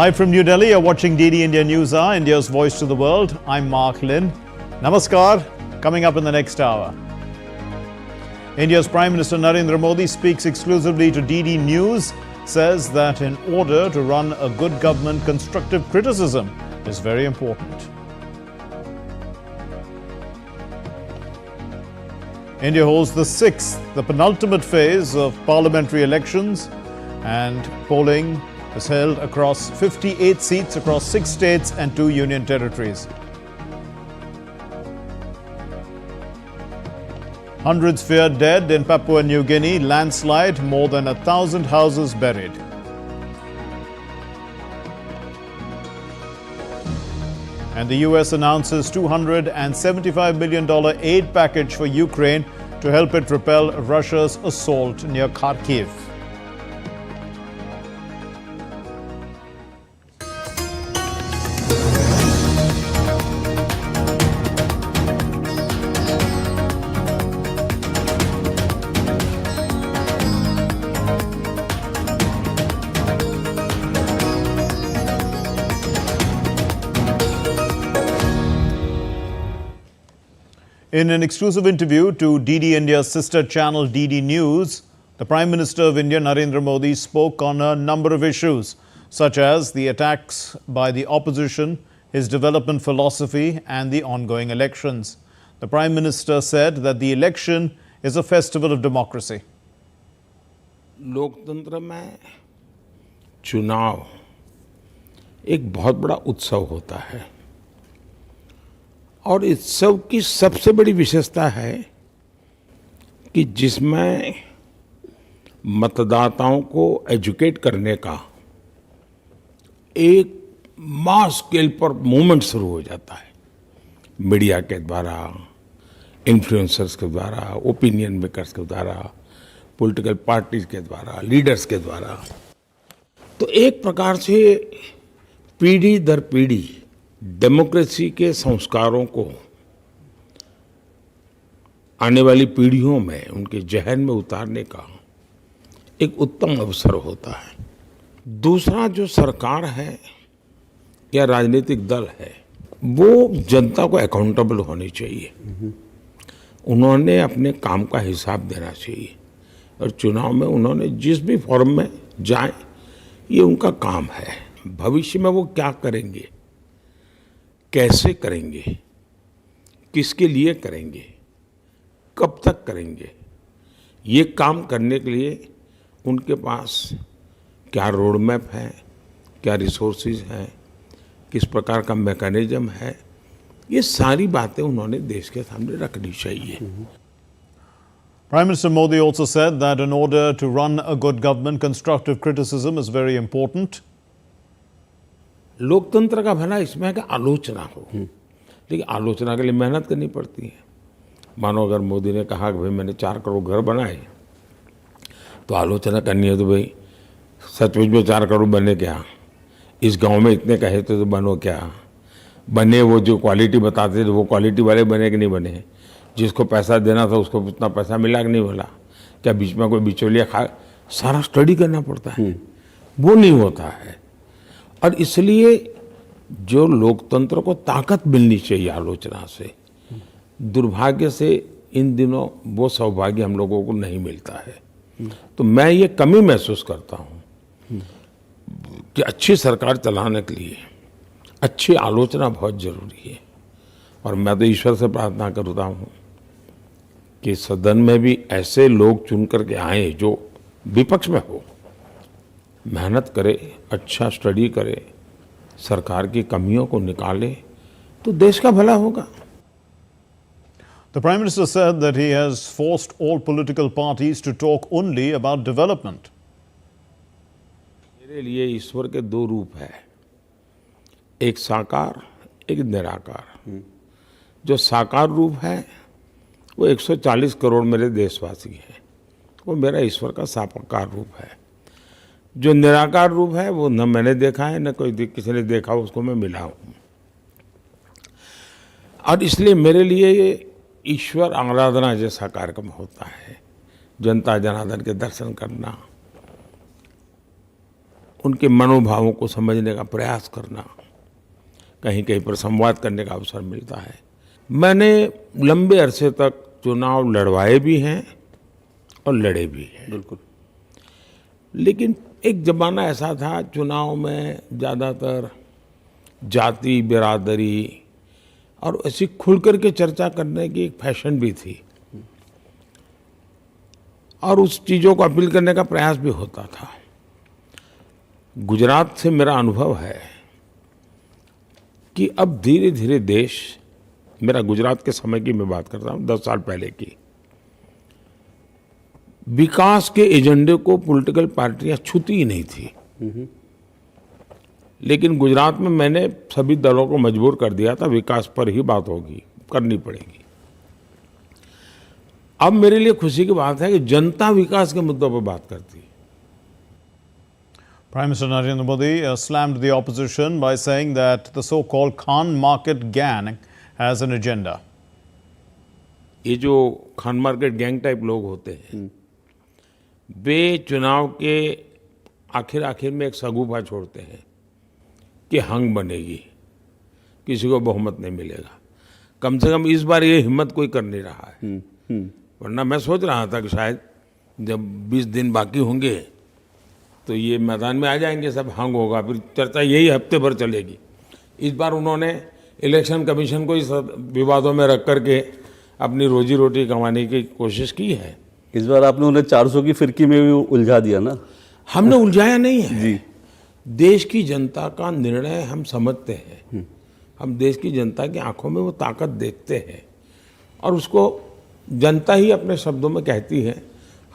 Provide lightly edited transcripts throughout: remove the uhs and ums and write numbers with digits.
Live from New Delhi, you're watching DD India NewsHour, India's voice to the world. I'm Mark Lynn. Namaskar. Coming up in the next hour. India's Prime Minister Narendra Modi speaks exclusively to DD News, says that in order to run a good government, constructive criticism is very important. India holds the penultimate phase of parliamentary elections, and polling is held across 58 seats across 6 states and 2 union territories. Hundreds feared dead in Papua New Guinea, landslide, more than 1,000 houses buried. And the US announces $275 million aid package for Ukraine to help it repel Russia's assault near Kharkiv. In an exclusive interview to DD India's sister channel DD News, the Prime Minister of India, Narendra Modi, spoke on a number of issues, such as the attacks by the opposition, his development philosophy, and the ongoing elections. The Prime Minister said that the election is a festival of democracy. लोकतंत्र में चुनाव एक बहुत बड़ा उत्सव होता है और उत्सव की सबसे बड़ी विशेषता है कि जिसमें मतदाताओं को एजुकेट करने का एक मास स्केल पर मूवमेंट शुरू हो जाता है। मीडिया के द्वारा, इन्फ्लुएंसर्स के द्वारा, ओपिनियन मेकर्स के द्वारा, पॉलिटिकल पार्टीज के द्वारा, लीडर्स के द्वारा। तो एक प्रकार से पीढ़ी दर पीढ़ी डेमोक्रेसी के संस्कारों को आने वाली पीढ़ियों में उनके जहन में उतारने का एक उत्तम अवसर होता है। दूसरा, जो सरकार है या राजनीतिक दल है वो जनता को अकाउंटेबल होनी चाहिए। उन्होंने अपने काम का हिसाब देना चाहिए और चुनाव में उन्होंने जिस भी फॉर्म में जाए ये उनका काम है। भविष्य में वो क्या करेंगे, कैसे करेंगे, किसके लिए करेंगे, कब तक करेंगे, ये काम करने के लिए उनके पास क्या रोड मैप है, क्या रिसोर्सेज हैं, किस प्रकार का मैकेनिज्म है, ये सारी बातें उन्होंने देश के सामने रखनी चाहिए। Prime Minister Modi also said that in order to run a good government, constructive criticism is very important. लोकतंत्र का भला इसमें है कि आलोचना हो, लेकिन आलोचना के लिए मेहनत करनी पड़ती है। मानो अगर मोदी ने कहा कि भाई मैंने 4 करोड़ घर बनाए, तो आलोचना करनी है तो भाई सचमुच में 4 करोड़ बने क्या, इस गांव में इतने कहे तो बनो क्या, बने वो जो क्वालिटी बताते थे वो क्वालिटी वाले बने कि नहीं बने, जिसको पैसा देना था उसको उतना पैसा मिला कि नहीं मिला, क्या बीच में कोई बिचौलिया खा, सारा स्टडी करना पड़ता है, वो नहीं होता है। और इसलिए जो लोकतंत्र को ताकत मिलनी चाहिए आलोचना से, दुर्भाग्य से इन दिनों वो सौभाग्य हम लोगों को नहीं मिलता है। तो मैं ये कमी महसूस करता हूँ कि अच्छी सरकार चलाने के लिए अच्छी आलोचना बहुत जरूरी है। और मैं तो ईश्वर से प्रार्थना करता हूँ कि सदन में भी ऐसे लोग चुन करके आए जो विपक्ष में हो, मेहनत करे, अच्छा स्टडी करे, सरकार की कमियों को निकाले, तो देश का भला होगा। The Prime Minister said that he has forced all political parties to talk only about development. मेरे लिए ईश्वर के 2 रूप है, एक साकार, एक निराकार। जो साकार रूप है वो 140 करोड़ मेरे देशवासी हैं, वो मेरा ईश्वर का साकार रूप है। जो निराकार रूप है वो न मैंने देखा है न कोई किसी ने देखा, उसको मैं मिला हूँ। और इसलिए मेरे लिए ये ईश्वर आराधना जैसा कार्यक्रम होता है, जनता जनार्दन के दर्शन करना, उनके मनोभावों को समझने का प्रयास करना, कहीं कहीं पर संवाद करने का अवसर मिलता है। मैंने लंबे अरसे तक चुनाव लड़वाए भी हैं और लड़े भी हैं। बिल्कुल। लेकिन एक ज़माना ऐसा था, चुनाव में ज़्यादातर जाति, बिरादरी और ऐसी खुल करके चर्चा करने की एक फैशन भी थी और उस चीज़ों को अपील करने का प्रयास भी होता था। गुजरात से मेरा अनुभव है कि अब धीरे धीरे देश, मेरा गुजरात के समय की मैं बात करता हूँ, 10 साल पहले की, विकास के एजेंडे को पॉलिटिकल पार्टियां छूती ही नहीं थी। लेकिन गुजरात में मैंने सभी दलों को मजबूर कर दिया था, विकास पर ही बात होगी, करनी पड़ेगी। अब मेरे लिए खुशी की बात है कि जनता विकास के मुद्दों पर बात करती है। Prime Minister Narendra Modi slammed the opposition by saying that the so-called Khan Market gang has an agenda. ये जो खान मार्केट गैंग टाइप लोग होते हैं, वे चुनाव के आखिर में एक सगुफा छोड़ते हैं कि हंग बनेगी, किसी को बहुमत नहीं मिलेगा। कम से कम इस बार ये हिम्मत कोई कर नहीं रहा है। वरना मैं सोच रहा था कि शायद जब 20 दिन बाकी होंगे तो ये मैदान में आ जाएंगे, सब हंग होगा, फिर चर्चा यही हफ्ते भर चलेगी। इस बार उन्होंने इलेक्शन कमीशन को इस विवादों में रख करके अपनी रोजी रोटी कमाने की कोशिश की है। इस बार आपने उन्हें 400 की फिरकी में भी उलझा दिया ना। हमने उलझाया नहीं है जी। देश की जनता का निर्णय हम समझते हैं, हम देश की जनता की आंखों में वो ताकत देखते हैं और उसको जनता ही अपने शब्दों में कहती है,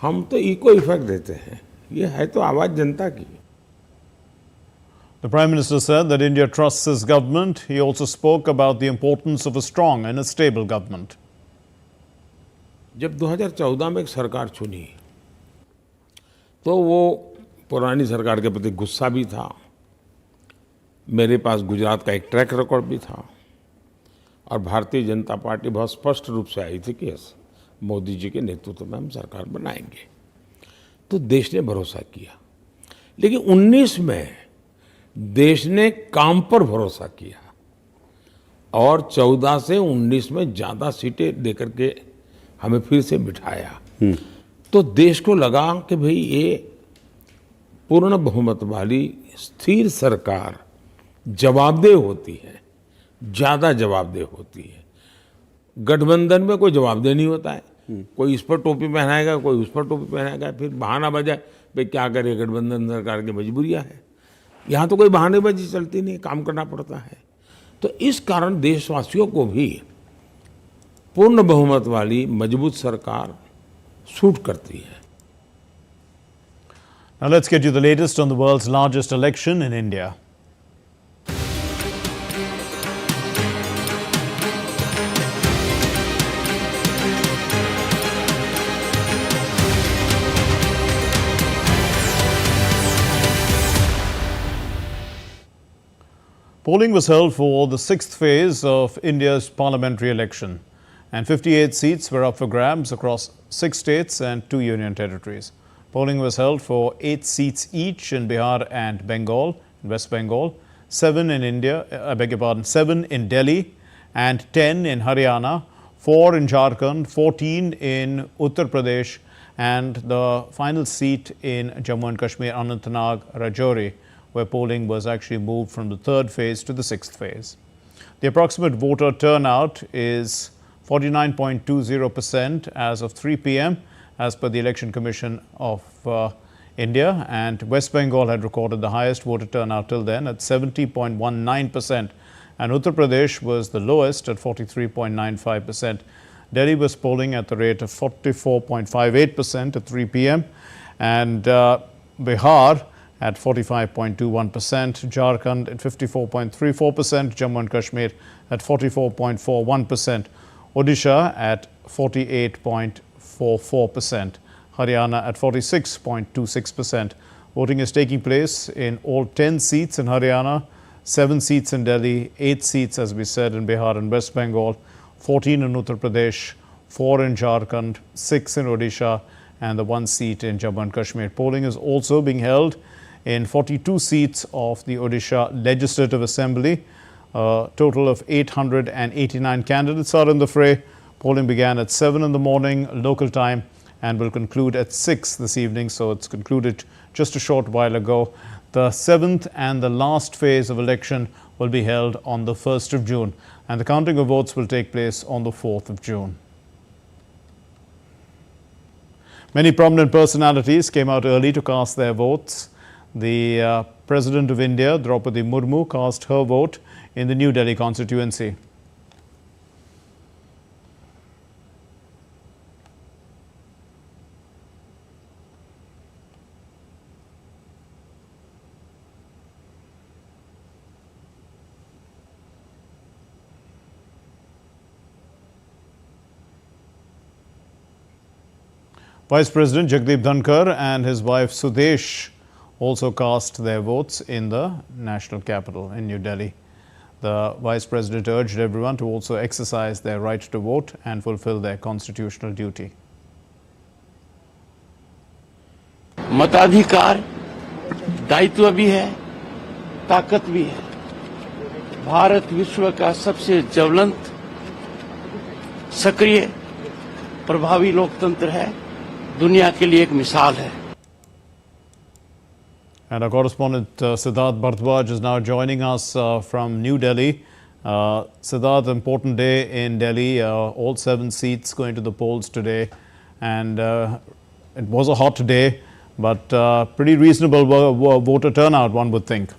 हम तो इको इफेक्ट देते हैं। ये है तो आवाज जनता की। The Prime Minister said that India trusts his government. He also spoke about the importance of a strong and a stable government. जब 2014 में एक सरकार चुनी तो वो पुरानी सरकार के प्रति गुस्सा भी था। मेरे पास गुजरात का एक ट्रैक रिकॉर्ड भी था और भारतीय जनता पार्टी बहुत स्पष्ट रूप से आई थी कि मोदी जी के नेतृत्व में हम सरकार बनाएंगे। तो देश ने भरोसा किया। लेकिन 19 में देश ने काम पर भरोसा किया और 14 से 19 में ज़्यादा सीटें देकर के हमें फिर से बिठाया। तो देश को लगा कि भाई ये पूर्ण बहुमत वाली स्थिर सरकार जवाबदेह होती है, ज़्यादा जवाबदेह होती है। गठबंधन में कोई जवाबदेह नहीं होता है, कोई इस पर टोपी पहनाएगा, कोई उस पर टोपी पहनाएगा, फिर बहाना बजाए भाई क्या करे, गठबंधन सरकार की मजबूरियाँ है। यहाँ तो कोई बहानेबाजी चलती नहीं, काम करना पड़ता है। तो इस कारण देशवासियों को भी पूर्ण बहुमत वाली मजबूत सरकार सूट करती है। Now let's get you the latest on the world's largest election in India. Polling was held for the 6th phase of India's parliamentary election, and 58 seats were up for grabs across 6 states and 2 union territories. Polling was held for 8 seats each in Bihar and Bengal, West Bengal, 7 in 7 in Delhi and 10 in Haryana, 4 in Jharkhand, 14 in Uttar Pradesh, and the final seat in Jammu and Kashmir, Anantnag, Rajouri, where polling was actually moved from the 3rd phase to the 6th phase. The approximate voter turnout is 49.20% as of 3 p.m. as per the Election Commission of India, and West Bengal had recorded the highest voter turnout till then at 70.19%, and Uttar Pradesh was the lowest at 43.95%. Delhi was polling at the rate of 44.58% at 3 p.m. and Bihar at 45.21%, Jharkhand at 54.34%, Jammu and Kashmir at 44.41%, Odisha at 48.44%, Haryana at 46.26%. Voting is taking place in all 10 seats in Haryana, 7 seats in Delhi, 8 seats, as we said, in Bihar and West Bengal, 14 in Uttar Pradesh, 4 in Jharkhand, 6 in Odisha, and the 1 seat in Jammu and Kashmir. Polling is also being held in 42 seats of the Odisha Legislative Assembly. A total of 889 candidates are in the fray. Polling began at 7 in the morning local time and will conclude at 6 this evening. So it's concluded just a short while ago. The seventh and the last phase of election will be held on the 1st of June, and the counting of votes will take place on the 4th of June. Many prominent personalities came out early to cast their votes. The President of India, Draupadi Murmu, cast her vote in the New Delhi constituency. Vice President Jagdeep Dhankar and his wife Sudesh also cast their votes in the national capital in New Delhi. The Vice President urged everyone to also exercise their right to vote and fulfill their constitutional duty. मताधिकार दायित्व भी है, ताकत भी है। भारत विश्व का सबसे ज्वलंत, सक्रिय, प्रभावी लोकतंत्र है। दुनिया के लिए एक मिसाल है। And our correspondent Siddharth Bhardwaj is now joining us from New Delhi. Siddharth, important day in Delhi. All 7 seats going to the polls today, and it was a hot day, but pretty reasonable voter turnout, one would think.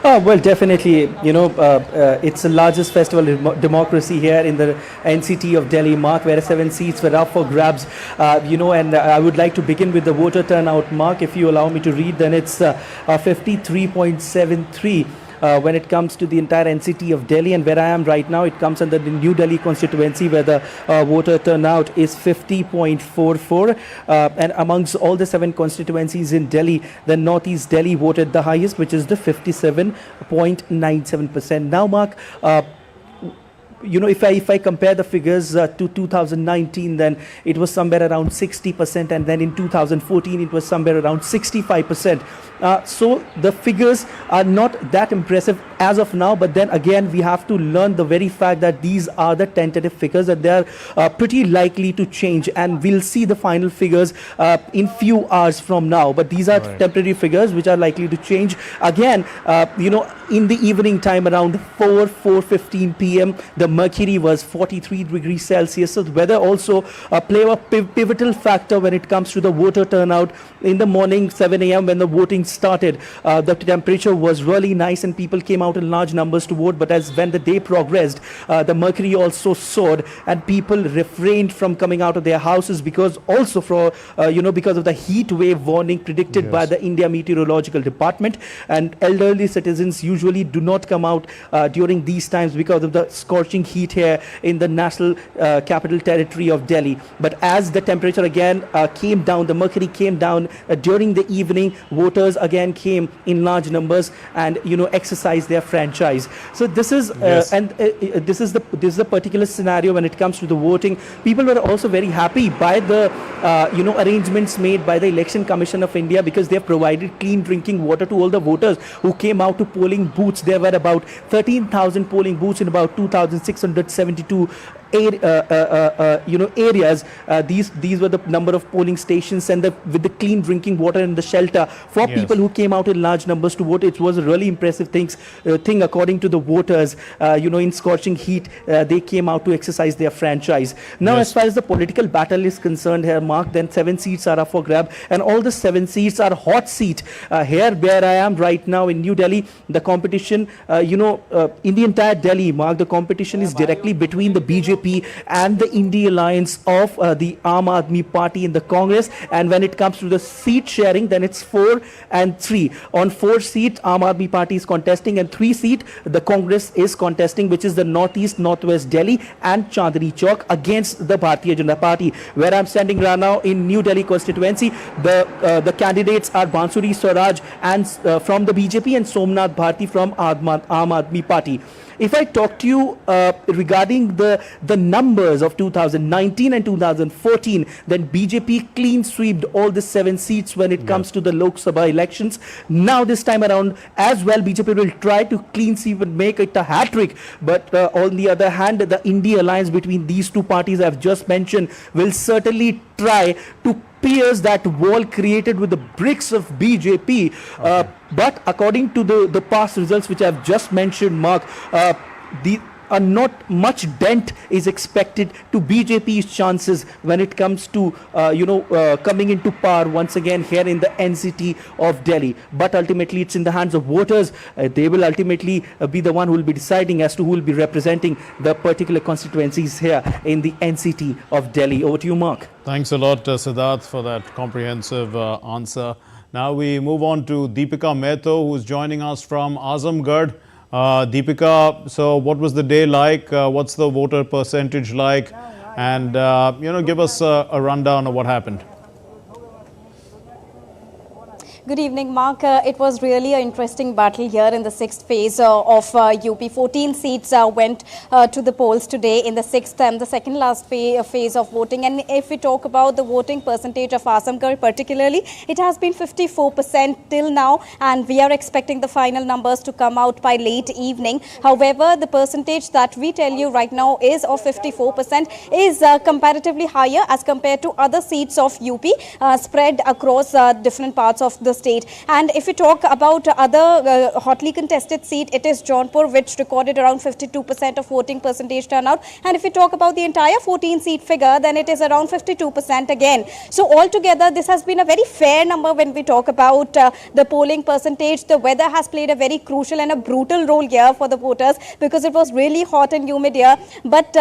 Well, definitely, it's the largest festival of democracy here in the NCT of Delhi, Mark, where 7 seats were up for grabs, and I would like to begin with the voter turnout, Mark. If you allow me to read, then it's 53.73. When it comes to the entire NCT of Delhi, and where I am right now, it comes under the New Delhi constituency, where the voter turnout is 50.44. And amongst all the 7 constituencies in Delhi, the Northeast Delhi voted the highest, which is the 57.97%. Now, Mark, if I compare the figures to 2019, then it was somewhere around 60%, and then in 2014 it was somewhere around 65%. So the figures are not that impressive as of now, but then again we have to learn the very fact that these are the tentative figures, and they are pretty likely to change, and we'll see the final figures in few hours from now. But these are temporary figures which are likely to change again. In the evening time around 4:15 p.m. the mercury was 43 degrees Celsius. So the weather also play a pivotal factor when it comes to the voter turnout. In the morning 7 a.m. when the voting started, the temperature was really nice and people came out in large numbers to vote. But as when the day progressed, the mercury also soared and people refrained from coming out of their houses because also because of the heat wave warning predicted by the India Meteorological Department. And elderly citizens usually do not come out during these times because of the scorching heat here in the national capital territory of Delhi. But as the temperature again came down, the mercury came down during the evening, voters again came in large numbers and exercised their franchise. So this is this is the particular scenario when it comes to the voting. People were also very happy by the arrangements made by the Election Commission of India, because they have provided clean drinking water to all the voters who came out to polling booths. There were about 13,000 polling booths in about 2,672 areas. These were the number of polling stations, and with the clean drinking water and the shelter for people who came out in large numbers to vote. It was a really impressive thing according to the voters. In scorching heat, they came out to exercise their franchise. Now, as far as the political battle is concerned here, Mark, then 7 seats are up for grab, and all the 7 seats are hot seat. Here where I am right now in New Delhi, the competition, in the entire Delhi, Mark, the competition is directly between the BJP and the India alliance of the Aam Aadmi Party and the Congress. And when it comes to the seat sharing, then it's 4 and 3. On 4 seat, Aam Aadmi Party is contesting, and 3 seat the Congress is contesting, which is the Northeast, Northwest Delhi and Chandni Chowk against the Bharatiya Janata Party. Where I'm standing right now in New Delhi constituency, the candidates are Bansuri Swaraj and from the BJP and Somnath Bharti from Aam Aadmi Party. if I talk to you regarding the numbers of 2019 and 2014, then BJP clean sweeped all the 7 seats when it comes to the Lok Sabha elections. Now this time around as well, BJP will try to clean sweep and make it a hat-trick. But on the other hand, the India alliance between these two parties I've just mentioned will certainly try to pierce that wall created with the bricks of BJP. But according to the past results which I've just mentioned, Mark, not much dent is expected to BJP's chances when it comes to coming into power once again here in the NCT of Delhi. But ultimately it's in the hands of voters. They will ultimately be the one who will be deciding as to who will be representing the particular constituencies here in the NCT of Delhi. Over to you, Mark. Thanks a lot, Siddharth, for that comprehensive answer. Now we move on to Deepika Mehto, who is joining us from Azamgarh. Deepika, so what was the day like? What's the voter percentage like? And, give us a rundown of what happened. Good evening, Mark. It was really an interesting battle here in the 6th phase of UP. 14 seats went to the polls today in the 6th and the second last phase of voting. And if we talk about the voting percentage of Azamgarh particularly, it has been 54% till now, and we are expecting the final numbers to come out by late evening. However, the percentage that we tell you right now is of 54% is comparatively higher as compared to other seats of UP spread across different parts of the state. And if we talk about other hotly contested seat, it is Jaunpur, which recorded around 52% of voting percentage turnout. And if we talk about the entire 14 seat figure, then it is around 52% again. So altogether, this has been a very fair number when we talk about the polling percentage. The weather has played a very crucial and a brutal role here for the voters because it was really hot and humid here. But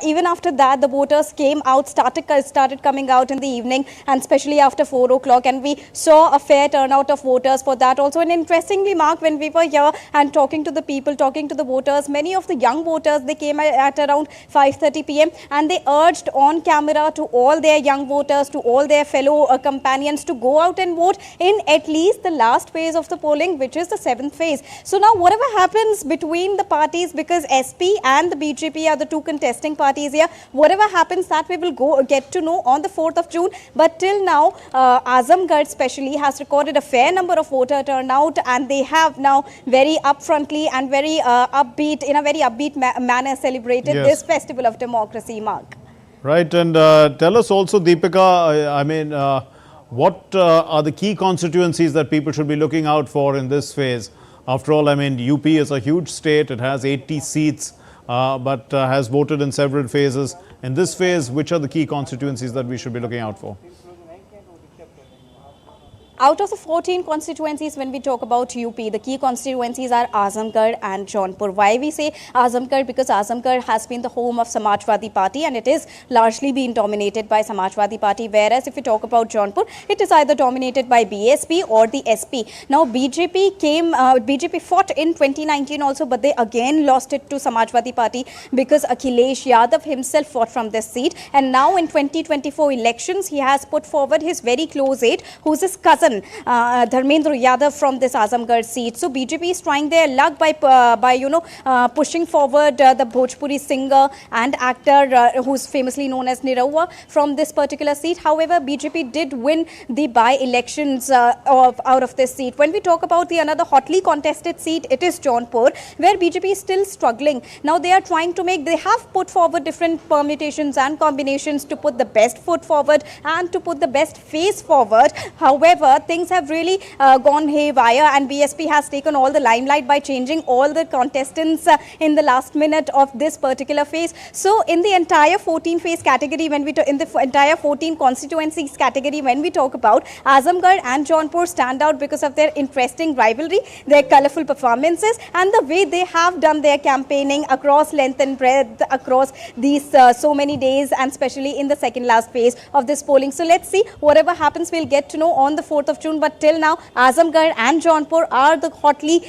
even after that, the voters came out, started coming out in the evening, and especially after 4 o'clock, and we saw a fair turnout of voters for that also. And interestingly, Mark, when we were here and talking to the people, talking to the voters, many of the young voters, they came at around 5:30 p.m. and they urged on camera to all their young voters, to all their fellow companions to go out and vote in at least the last phase of the polling, which is the 7th phase. So now whatever happens between the parties, because SP and the BJP are the two contesting parties here, whatever happens that we will get to know on the 4th of June. But till now, Azamgarh especially has recorded a fair number of voter turnout, and they have now very upfrontly and very upbeat manner celebrated this festival of democracy, Mark. Right, and tell us also, Deepika, what are the key constituencies that people should be looking out for in this phase? After all, UP is a huge state. It has 80 seats, but has voted in several phases. In this phase, which are the key constituencies that we should be looking out for? Out of the 14 constituencies, when we talk about UP, the key constituencies are Azamgarh and Jaunpur. Why we say Azamgarh? Because Azamgarh has been the home of Samajwadi Party, and it is largely been dominated by Samajwadi Party. Whereas if we talk about Jaunpur, it is either dominated by BSP or the SP. Now BJP fought in 2019 also, but they again lost it to Samajwadi Party because Akhilesh Yadav himself fought from this seat. And now in 2024 elections, he has put forward his very close aide, who's his cousin, Dharmendra Yadav, from this Azamgarh seat. So BJP is trying their luck by pushing forward the Bhojpuri singer and actor who's famously known as Niraua from this particular seat. However, BJP did win the by-elections out of this seat. When we talk about another hotly contested seat, it is Jaunpur, where BJP is still struggling. Now they are trying to they have put forward different permutations and combinations to put the best foot forward and to put the best face forward. However, things have really gone haywire, and BSP has taken all the limelight by changing all the contestants in the last minute of this particular phase. So in the entire 14 phase category, in the entire 14 constituencies category, when we talk about, Azamgarh and Jaunpur stand out because of their interesting rivalry, their colourful performances, and the way they have done their campaigning across length and breadth across these so many days, and especially in the second last phase of this polling. So let's see, whatever happens, we'll get to know on the 4th of June. But till now, Azamgarh and Jaunpur are the hotly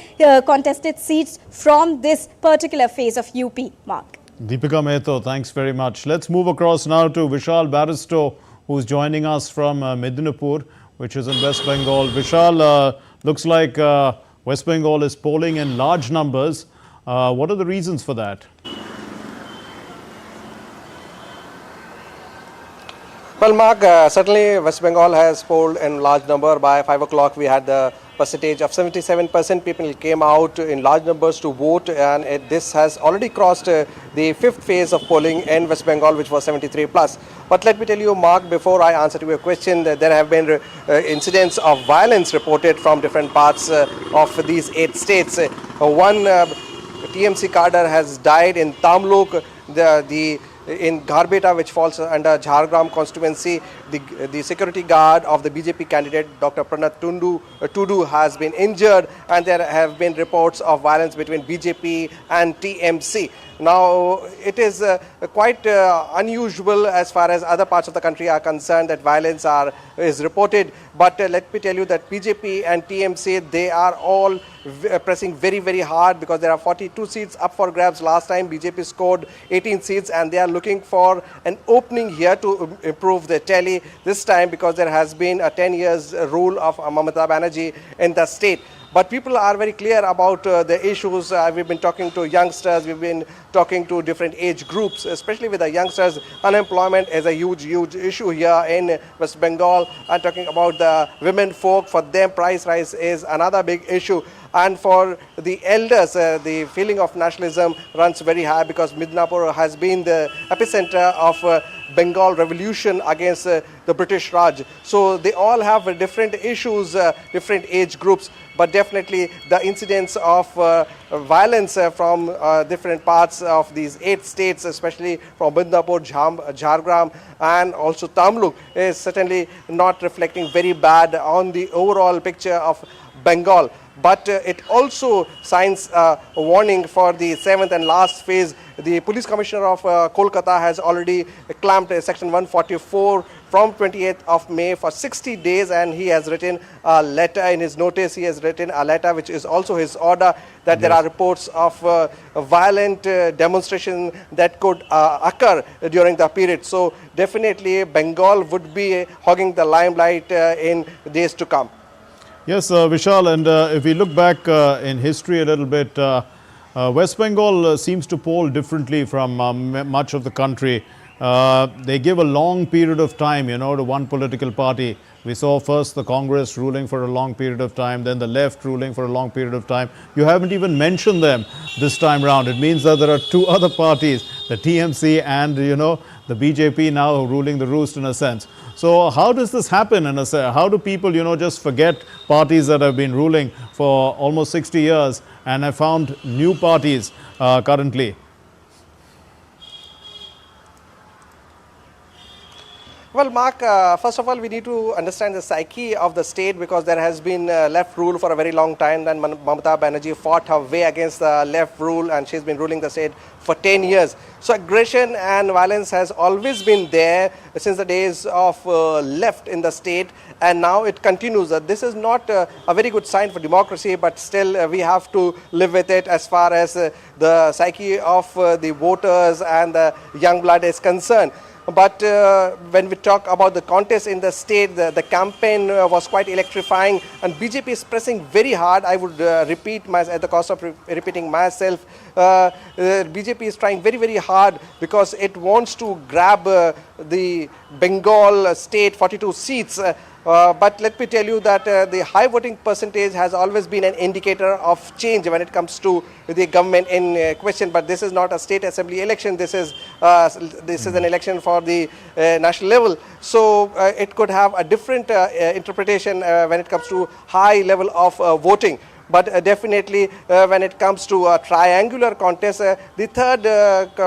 contested seats from this particular phase of UP, Mark. Deepika Mehto, thanks very much. Let's move across now to Vishal Baristo, who's joining us from Midnapur, which is in West Bengal. Vishal, looks like West Bengal is polling in large numbers. What are the reasons for that? Well, Mark, certainly West Bengal has polled in large number. By 5 o'clock, we had the percentage of 77%. People came out in large numbers to vote, and this has already crossed the fifth phase of polling in West Bengal, which was 73 plus. But let me tell you, Mark, before I answer to your question, that there have been incidents of violence reported from different parts of these 8 states. One TMC cadre has died in Tamluk. In Garbeta, which falls under Jhargram constituency, the security guard of the BJP candidate Dr. Pranat Tudu has been injured, and there have been reports of violence between BJP and TMC. Now, it is quite unusual as far as other parts of the country are concerned that violence is reported. But let me tell you that BJP and TMC, they are all pressing very, very hard, because there are 42 seats up for grabs. Last time BJP scored 18 seats, and they are looking for an opening here to improve the tally this time, because there has been a 10 years rule of Mamata Banerjee in the state. But people are very clear about the issues. We've been talking to youngsters, we've been talking to different age groups, especially with the youngsters. Unemployment is a huge, huge issue here in West Bengal. I'm talking about the women folk. For them, price rise is another big issue. And for the elders, the feeling of nationalism runs very high, because Midnapur has been the epicenter of Bengal revolution against the British Raj. So they all have different issues, different age groups, but definitely the incidents of violence from different parts of these 8 states, especially from Midnapur, Jhargram and also Tamluk, is certainly not reflecting very bad on the overall picture of Bengal. But it also signs a warning for the 7th and last phase. The Police Commissioner of Kolkata has already clamped Section 144 from 28th of May for 60 days, and he has written a letter in his notice. He has written a letter which is also his order, that there are reports of violent demonstration that could occur during the period. So definitely Bengal would be hogging the limelight in days to come. Yes, Vishal, and if we look back in history a little bit, West Bengal seems to poll differently from much of the country. They give a long period of time, to one political party. We saw first the Congress ruling for a long period of time, then the left ruling for a long period of time. You haven't even mentioned them this time round. It means that there are 2 other parties, the TMC and, the BJP now ruling the roost in a sense. So how does this happen? How do people, just forget parties that have been ruling for almost 60 years and have found new parties currently? Well, Mark, first of all, we need to understand the psyche of the state, because there has been left rule for a very long time. Then Mamata Banerjee fought her way against the left rule, and she's been ruling the state for 10 years. So aggression and violence has always been there since the days of left in the state, and now it continues. This is not a very good sign for democracy, but still we have to live with it as far as the psyche of the voters and the young blood is concerned. But when we talk about the contest in the state, the campaign was quite electrifying, and BJP is pressing very hard. I would repeat at the cost of repeating myself. BJP is trying very, very hard, because it wants to grab the Bengal state 42 seats. But let me tell you that the high voting percentage has always been an indicator of change when it comes to the government in question. But this is not a state assembly election. This is an election for the national level. So it could have a different interpretation when it comes to high level of voting. But definitely when it comes to a triangular contest, the third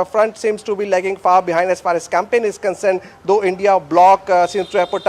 front seems to be lagging far behind as far as campaign is concerned, though India bloc seems to have put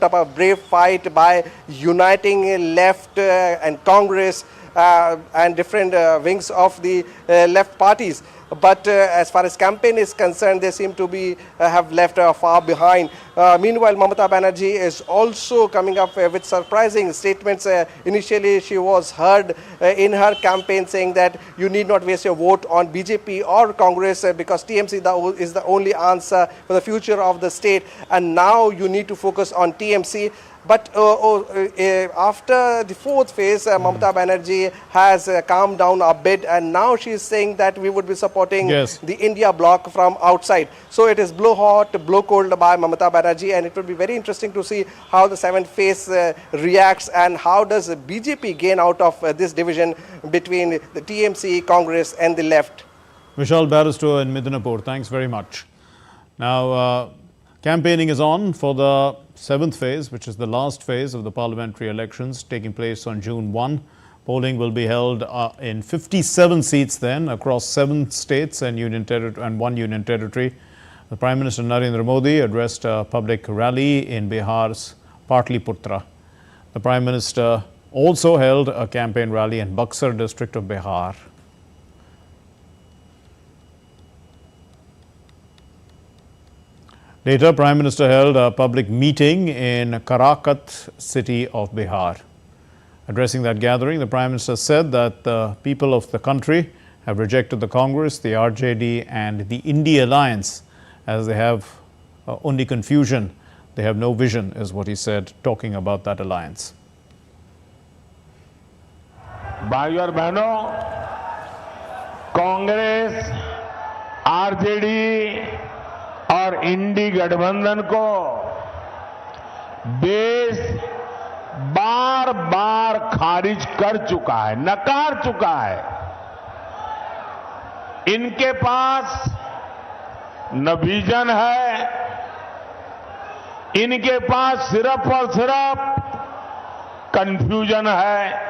up a brave fight by uniting left and Congress and different wings of the left parties. But as far as campaign is concerned, they seem to be have left far behind. Meanwhile, Mamata Banerjee is also coming up with surprising statements. Initially, she was heard in her campaign saying that you need not waste your vote on BJP or Congress because TMC is the only answer for the future of the state. And now you need to focus on TMC. But after the fourth phase, Mamata Banerjee has calmed down a bit, and now she is saying that we would be supporting the India bloc from outside. So it is blow hot, blow cold by Mamata Banerjee, and it will be very interesting to see how the seventh phase reacts and how does BJP gain out of this division between the TMC, Congress and the left. Vishal Barrister in Midnapur, thanks very much. Now, campaigning is on for the seventh phase, which is the last phase of the parliamentary elections taking place on June 1. Polling will be held in 57 seats then across 7 states and one union territory. The Prime Minister Narendra Modi addressed a public rally in Bihar's Patliputra. The Prime Minister also held a campaign rally in Buxar district of Bihar. Later, Prime Minister held a public meeting in Karakat city of Bihar. Addressing that gathering, the Prime Minister said that the people of the country have rejected the Congress, the RJD and the India alliance as they have only confusion. They have no vision, is what he said, talking about that alliance. भाइयों और बहनों, Congress, RJD और इंडी गठबंधन को देश बार बार खारिज कर चुका है, नकार चुका है। इनके पास न विजन है, इनके पास सिर्फ और सिर्फ कंफ्यूजन है,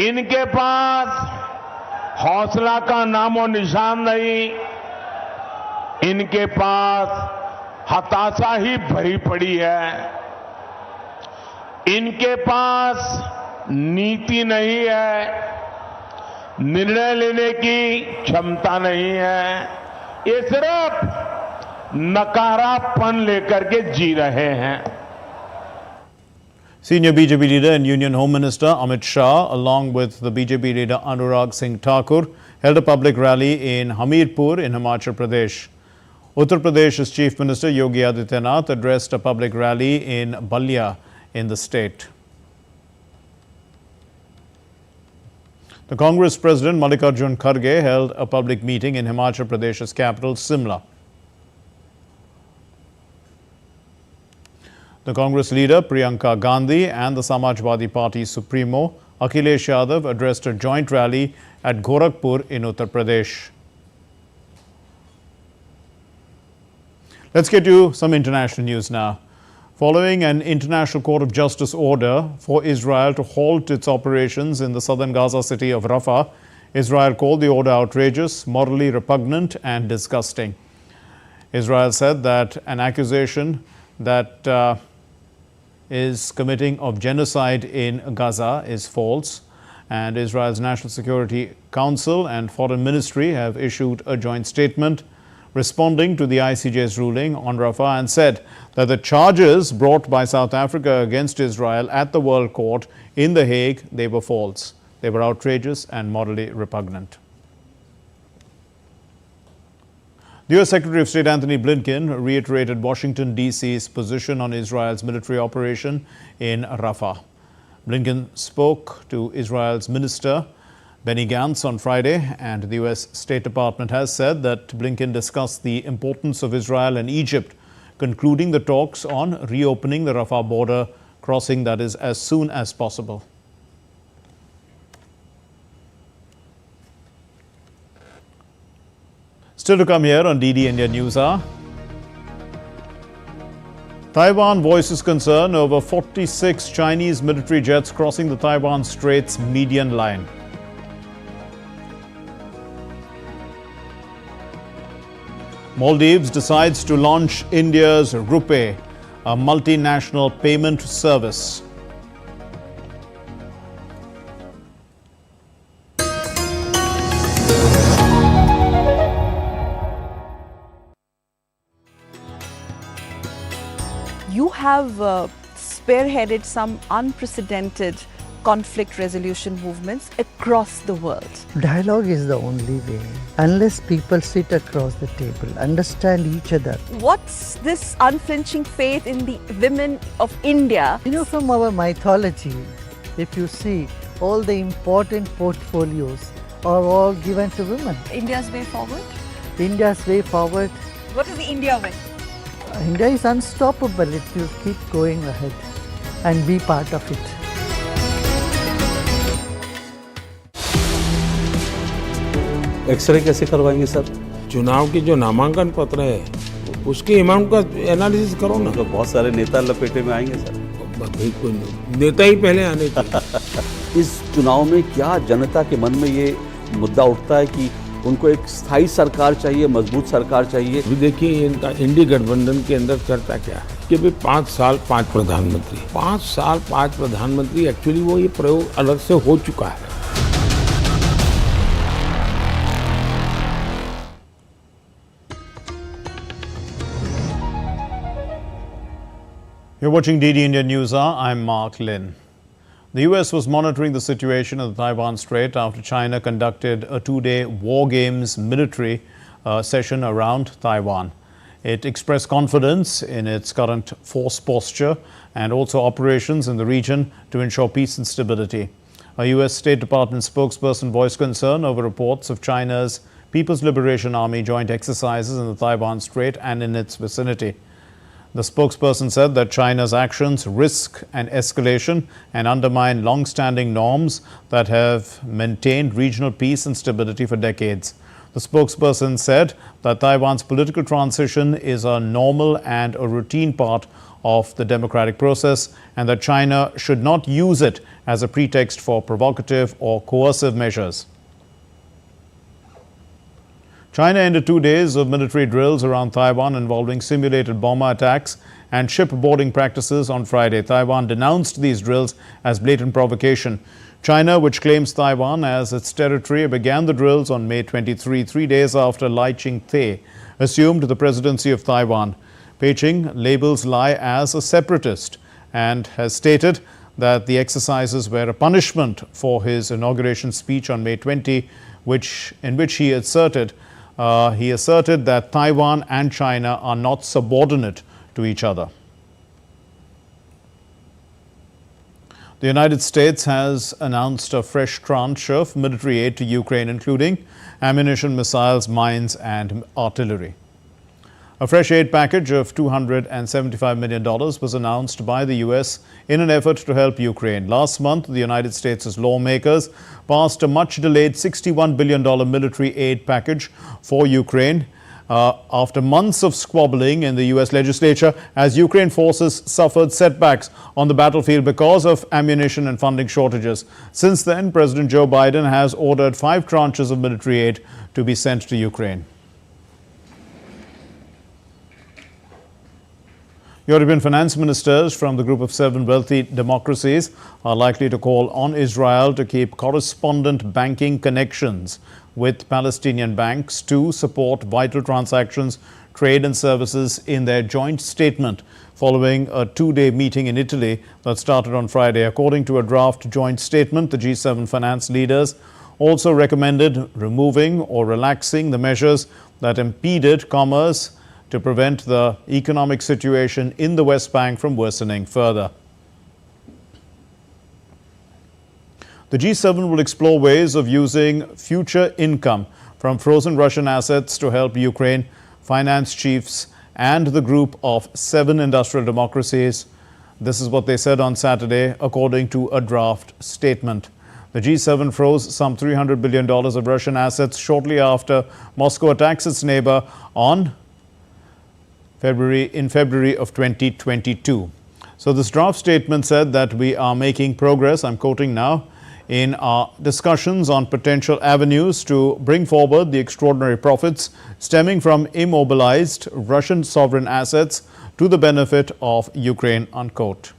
इनके पास हौसला का नामो निशान नहीं, इनके पास हताशा ही भरी पड़ी है, इनके पास नीति नहीं है, निर्णय लेने की क्षमता नहीं है, ये सिर्फ नकारापन लेकर के जी रहे हैं। Senior BJP leader and Union Home Minister Amit Shah, along with the BJP leader Anurag Singh Thakur, held a public rally in Hamirpur in Himachal Pradesh. Uttar Pradesh's Chief Minister Yogi Adityanath addressed a public rally in Balia in the state. The Congress President Mallikarjun Kharge held a public meeting in Himachal Pradesh's capital Simla. The Congress leader Priyanka Gandhi and the Samajwadi Party Supremo Akhilesh Yadav addressed a joint rally at Gorakhpur in Uttar Pradesh. Let's get you some international news now. Following an International Court of Justice order for Israel to halt its operations in the southern Gaza city of Rafah, Israel called the order outrageous, morally repugnant and disgusting. Israel said that an accusation that is committing of genocide in Gaza is false, and Israel's National Security Council and Foreign Ministry have issued a joint statement responding to the ICJ's ruling on Rafah and said that the charges brought by South Africa against Israel at the World Court in The Hague, they were false. They were outrageous and morally repugnant. The U.S. Secretary of State Anthony Blinken reiterated Washington, D.C.'s position on Israel's military operation in Rafah. Blinken spoke to Israel's Minister Benny Gantz on Friday, and the U.S. State Department has said that Blinken discussed the importance of Israel and Egypt concluding the talks on reopening the Rafah border crossing, that is, as soon as possible. Still to come here on DD India NewsHour. Taiwan voices concern over 46 Chinese military jets crossing the Taiwan Straits median line. Maldives decides to launch India's RuPay, a multinational payment service. You have spearheaded some unprecedented conflict resolution movements across the world. Dialogue is the only way. Unless people sit across the table, understand each other. What's this unflinching faith in the women of India? You know, from our mythology, if you see, all the important portfolios are all given to women. India's way forward? India's way forward. What is the India way? India is unstoppable if you keep going ahead and be part of it. X-ray कैसे करवाएंगे sir? चुनाव की जो नामांकन पत्र है उसके amount का एनालिसिस करो ना। तो बहुत सारे नेता लपेटे में आएंगे सर। भाई कोई नेता ही पहले आने चाहिए। इस चुनाव में क्या जनता के मन में ये मुद्दा उठता है कि उनको एक स्थायी सरकार चाहिए, मजबूत सरकार चाहिए? अभी देखिए इनका इंडी गठबंधन के अंदर चर्चा क्या है कि भाई 5 साल 5 प्रधानमंत्री, 5 साल 5 प्रधानमंत्री, एक्चुअली वो ये प्रयोग अलग से हो चुका है। You're watching DD India News Hour. I'm Mark Lin. The US was monitoring the situation in the Taiwan Strait after China conducted a 2-day war games military session around Taiwan. It expressed confidence in its current force posture and also operations in the region to ensure peace and stability. A US State Department spokesperson voiced concern over reports of China's People's Liberation Army joint exercises in the Taiwan Strait and in its vicinity. The spokesperson said that China's actions risk an escalation and undermine long-standing norms that have maintained regional peace and stability for decades. The spokesperson said that Taiwan's political transition is a normal and a routine part of the democratic process and that China should not use it as a pretext for provocative or coercive measures. China ended 2 days of military drills around Taiwan involving simulated bomber attacks and ship boarding practices on Friday. Taiwan denounced these drills as blatant provocation. China, which claims Taiwan as its territory, began the drills on May 23, 3 days after Lai Ching-te assumed the presidency of Taiwan. Beijing labels Lai as a separatist and has stated that the exercises were a punishment for his inauguration speech on May 20, in which he asserted that Taiwan and China are not subordinate to each other. The United States has announced a fresh tranche of military aid to Ukraine, including ammunition, missiles, mines, and artillery. A fresh aid package of $275 million was announced by the U.S. in an effort to help Ukraine. Last month, the United States' lawmakers passed a much-delayed $61 billion military aid package for Ukraine after months of squabbling in the U.S. legislature as Ukraine forces suffered setbacks on the battlefield because of ammunition and funding shortages. Since then, President Joe Biden has ordered 5 tranches of military aid to be sent to Ukraine. European finance ministers from the group of 7 wealthy democracies are likely to call on Israel to keep correspondent banking connections with Palestinian banks to support vital transactions, trade and services in their joint statement following a 2-day meeting in Italy that started on Friday. According to a draft joint statement, the G7 finance leaders also recommended removing or relaxing the measures that impeded commerce to prevent the economic situation in the West Bank from worsening further. The G7 will explore ways of using future income from frozen Russian assets to help Ukraine. Finance chiefs and the group of 7 industrial democracies. This is what they said on Saturday, according to a draft statement. The G7 froze some $300 billion of Russian assets shortly after Moscow attacks its neighbor in February of 2022. So this draft statement said that we are making progress, I'm quoting now, in our discussions on potential avenues to bring forward the extraordinary profits stemming from immobilized Russian sovereign assets to the benefit of Ukraine, unquote.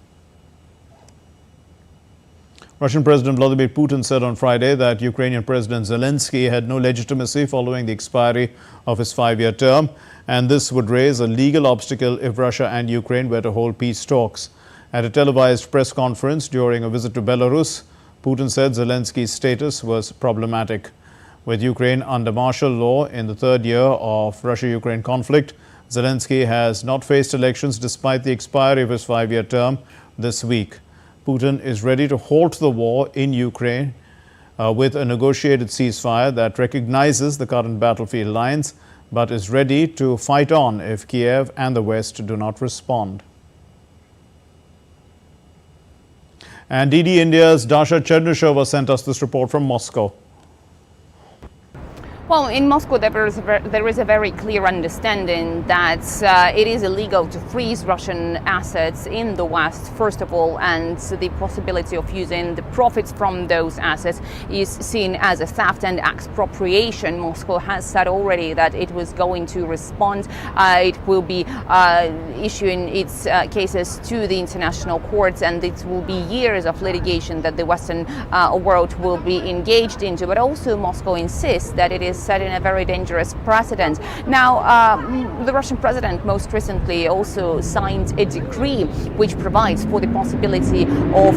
Russian President Vladimir Putin said on Friday that Ukrainian President Zelensky had no legitimacy following the expiry of his 5-year term, and this would raise a legal obstacle if Russia and Ukraine were to hold peace talks. At a televised press conference during a visit to Belarus, Putin said Zelensky's status was problematic. With Ukraine under martial law in the third year of Russia-Ukraine conflict, Zelensky has not faced elections despite the expiry of his 5-year term this week. Putin is ready to halt the war in Ukraine with a negotiated ceasefire that recognizes the current battlefield lines, but is ready to fight on if Kiev and the West do not respond. And DD India's Dasha Chernyshova sent us this report from Moscow. Well, in Moscow, there is a very clear understanding that it is illegal to freeze Russian assets in the West, first of all, and the possibility of using the profits from those assets is seen as a theft and expropriation. Moscow has said already that it was going to respond. It will be issuing its cases to the international courts, and it will be years of litigation that the Western world will be engaged into. But also Moscow insists that it is setting a very dangerous precedent. Now, the Russian president most recently also signed a decree which provides for the possibility of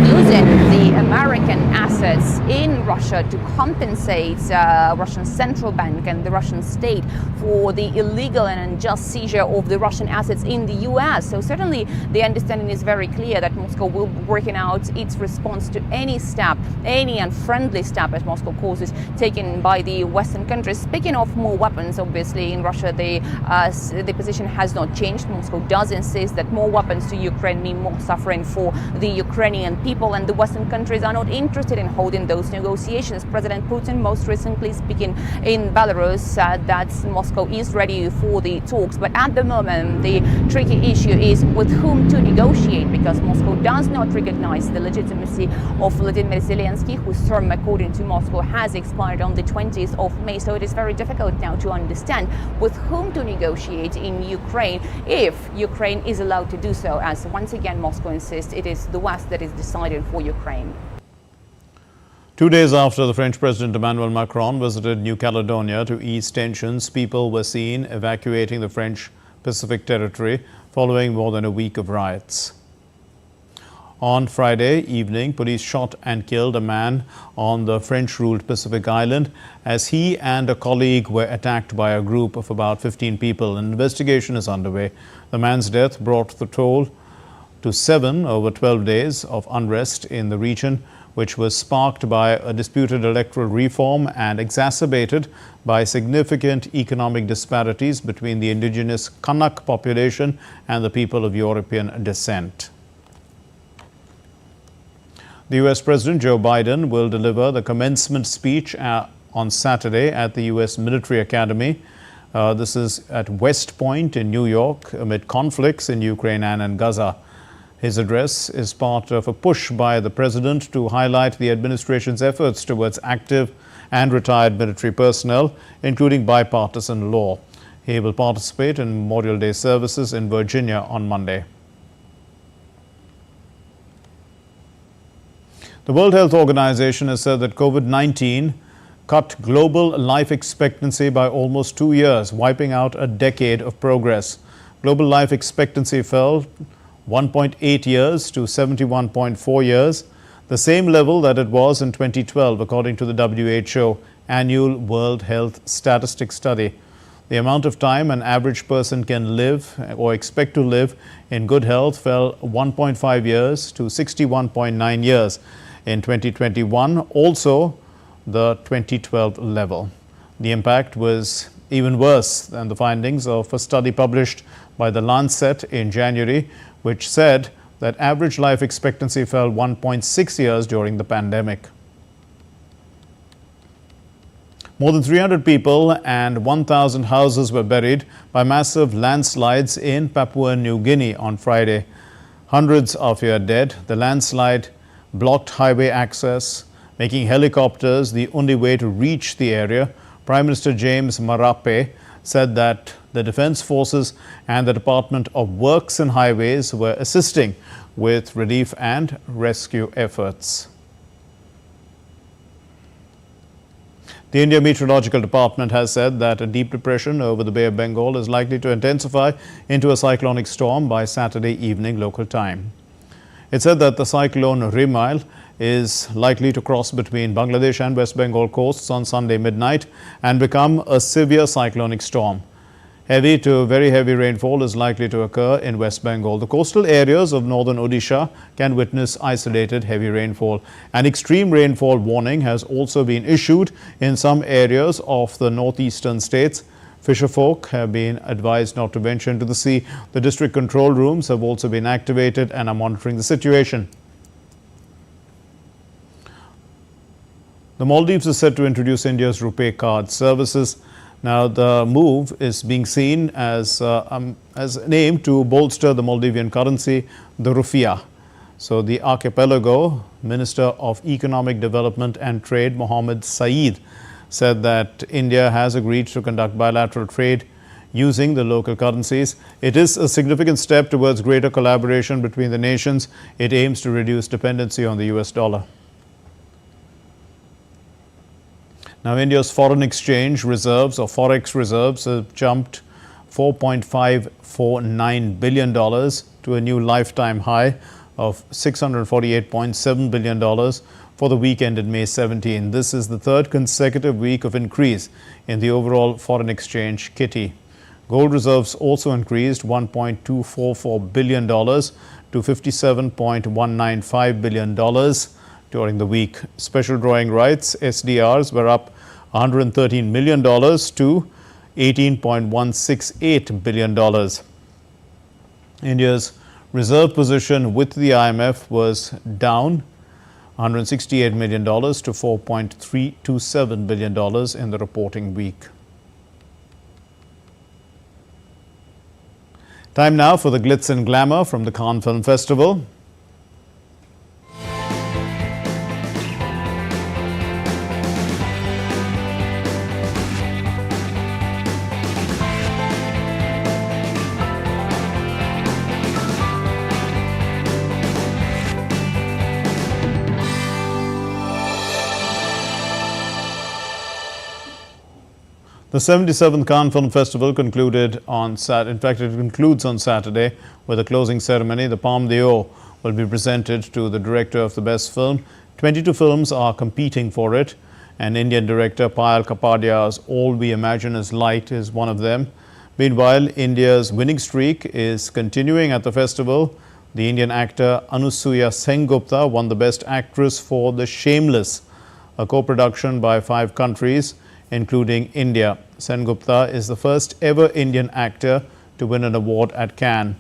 using the American assets in Russia to compensate Russian central bank and the Russian state for the illegal and unjust seizure of the Russian assets in the US. So certainly the understanding is very clear that Moscow will be working out its response to any step, any unfriendly step, as Moscow calls it, taken by the Western countries. Speaking of more weapons, obviously in Russia the position has not changed. Moscow does insist that more weapons to Ukraine mean more suffering for the Ukrainian people, and the Western countries are not interested in holding those negotiations. President Putin, most recently speaking in Belarus, said that Moscow is ready for the talks. But at the moment, the tricky issue is with whom to negotiate, because Moscow does not recognize the legitimacy of Vladimir Zelensky, whose term, according to Moscow, has expired on the 20th of May. So it is very difficult now to understand with whom to negotiate in Ukraine, if Ukraine is allowed to do so, as once again Moscow insists it is the West that is deciding for Ukraine. 2 days after the French President Emmanuel Macron visited New Caledonia to ease tensions, people were seen evacuating the French Pacific territory following more than a week of riots. On Friday evening, police shot and killed a man on the French-ruled Pacific island as he and a colleague were attacked by a group of about 15 people. An investigation is underway. The man's death brought the toll to 7 over 12 days of unrest in the region, which was sparked by a disputed electoral reform and exacerbated by significant economic disparities between the indigenous Kanak population and the people of European descent. The U.S. President Joe Biden will deliver the commencement speech on Saturday at the U.S. Military Academy. This is at West Point in New York amid conflicts in Ukraine and in Gaza. His address is part of a push by the president to highlight the administration's efforts towards active and retired military personnel, including bipartisan law. He will participate in Memorial Day services in Virginia on Monday. The World Health Organization has said that COVID-19 cut global life expectancy by almost 2 years, wiping out a decade of progress. Global life expectancy fell 1.8 years to 71.4 years, the same level that it was in 2012, according to the WHO annual World Health Statistics study. The amount of time an average person can live or expect to live in good health fell 1.5 years to 61.9 years in 2021, also the 2012 level. The impact was even worse than the findings of a study published by The Lancet in January, which said that average life expectancy fell 1.6 years during the pandemic. More than 300 people and 1,000 houses were buried by massive landslides in Papua New Guinea on Friday. Hundreds are feared dead. The landslide blocked highway access, making helicopters the only way to reach the area. Prime Minister James Marape said that the Defence Forces and the Department of Works and Highways were assisting with relief and rescue efforts. The India Meteorological Department has said that a deep depression over the Bay of Bengal is likely to intensify into a cyclonic storm by Saturday evening local time. It said that the cyclone Rimail is likely to cross between Bangladesh and West Bengal coasts on Sunday midnight and become a severe cyclonic storm. Heavy to very heavy rainfall is likely to occur in West Bengal. The coastal areas of northern Odisha can witness isolated heavy rainfall. An extreme rainfall warning has also been issued in some areas of the northeastern states. Fisherfolk have been advised not to venture into the sea. The district control rooms have also been activated and are monitoring the situation. The Maldives is set to introduce India's RuPay card services. Now, the move is being seen as an aim to bolster the Maldivian currency, the rufiya. So, the archipelago Minister of Economic Development and Trade, Mohammed Saeed, said that India has agreed to conduct bilateral trade using the local currencies. It is a significant step towards greater collaboration between the nations. It aims to reduce dependency on the US dollar. Now, India's foreign exchange reserves or forex reserves have jumped $4.549 billion to a new lifetime high of $648.7 billion for the week ended May 17. This is the third consecutive week of increase in the overall foreign exchange kitty. Gold reserves also increased $1.244 billion to $57.195 billion during the week. Special drawing rights, SDRs, were up $113 million to $18.168 billion. India's reserve position with the IMF was down $168 million to $4.327 billion in the reporting week. Time now for the glitz and glamour from the Cannes Film Festival. The 77th Cannes Film Festival concluded on it concludes on Saturday with a closing ceremony. The Palme d'Or will be presented to the director of the best film. 22 films are competing for it, and Indian director Payal Kapadia's All We Imagine Is Light is one of them. Meanwhile, India's winning streak is continuing at the festival. The Indian actor Anusuya Sengupta won the Best Actress for The Shameless, a co-production by 5 countries, including India. Sengupta is the first ever Indian actor to win an award at Cannes.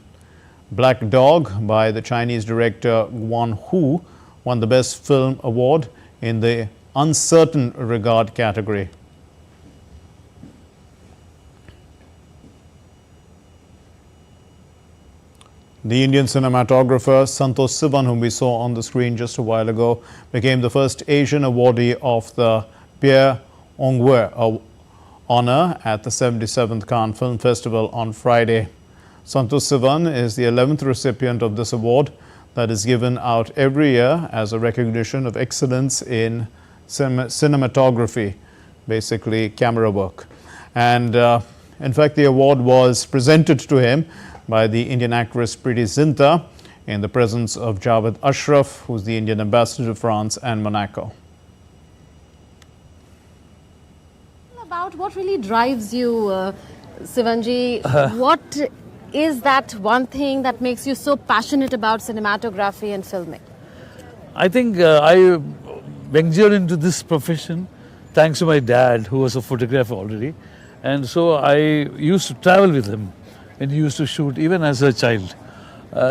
Black Dog by the Chinese director Guan Hu won the Best Film Award in the Uncertain Regard category. The Indian cinematographer Santosh Sivan, whom we saw on the screen just a while ago, became the first Asian awardee of the Pierre Ongwe honor at the 77th Cannes Film Festival on Friday. Santosh Sivan is the 11th recipient of this award that is given out every year as a recognition of excellence in cinematography, basically camera work. And in fact, the award was presented to him by the Indian actress Preeti Zinta in the presence of Javed Ashraf, who's the Indian ambassador to France and Monaco. About what really drives you, Sivanji? What is that one thing that makes you so passionate about cinematography and filming? I think I ventured into this profession thanks to my dad, who was a photographer already. And so I used to travel with him and he used to shoot even as a child.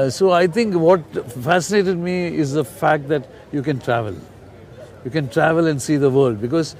So I think what fascinated me is the fact that you can travel. You can travel and see the world, because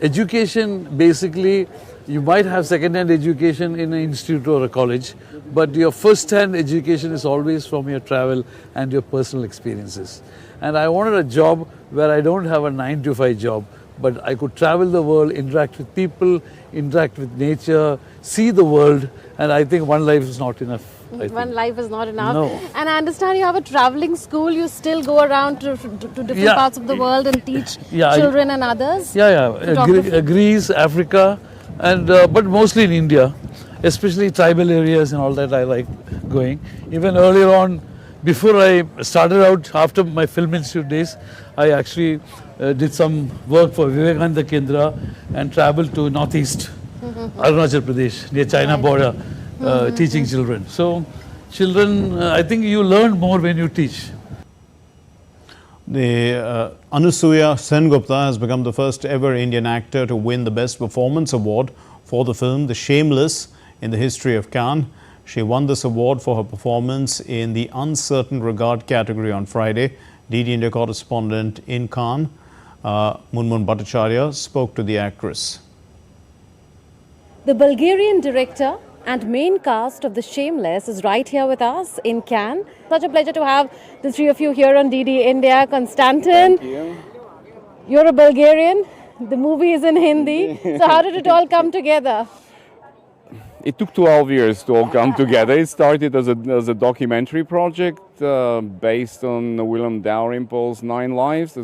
education, basically, you might have second-hand education in an institute or a college, but your first-hand education is always from your travel and your personal experiences. And I wanted a job where I don't have a 9-to-5 job, but I could travel the world, interact with people, interact with nature, see the world, and I think one life is not enough. One life is not enough. No. And I understand you have a traveling school. You still go around to different parts of the world and teach children and others. Greece, Africa, and but mostly in India, especially tribal areas and all that I like going. Even earlier on, before I started out, after my film institute days, I actually did some work for Vivekananda Kendra and traveled to northeast Arunachal Pradesh, near China border, teaching children. So children, I think you learn more when you teach. The Anusuya Sengupta has become the first ever Indian actor to win the Best Performance Award for the film The Shameless in the history of Cannes. She won this award for her performance in the Uncertain Regard category on Friday. DD India correspondent in Cannes, Munmun Bhattacharya, spoke to the actress. The Bulgarian director and main cast of The Shameless is right here with us in Cannes. Such a pleasure to have the three of you here on DD India. Konstantin, Thank you. You're a Bulgarian. The movie is in Hindi. So how did it all come together? It took 12 years to all come together. It started as a documentary project based on Willem Dalrymple's 9 Lives,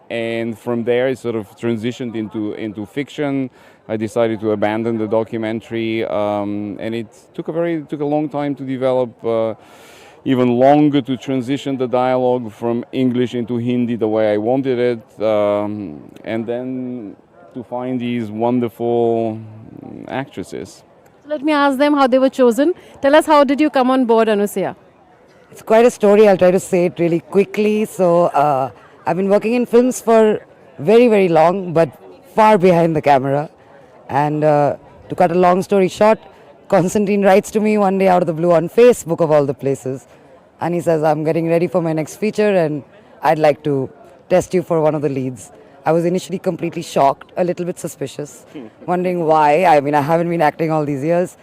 and from there it sort of transitioned into fiction. I decided to abandon the documentary, and it took a long time to develop, even longer to transition the dialogue from English into Hindi the way I wanted it, and then to find these wonderful actresses. Let me ask them how they were chosen. Tell us, how did you come on board, Anusuya? It's quite a story. I'll try to say it really quickly. So I've been working in films for very, very long, but far behind the camera. And to cut a long story short, Konstantin writes to me one day out of the blue on Facebook of all the places. And he says, I'm getting ready for my next feature and I'd like to test you for one of the leads. I was initially completely shocked, a little bit suspicious, wondering why. I mean, I haven't been acting all these years.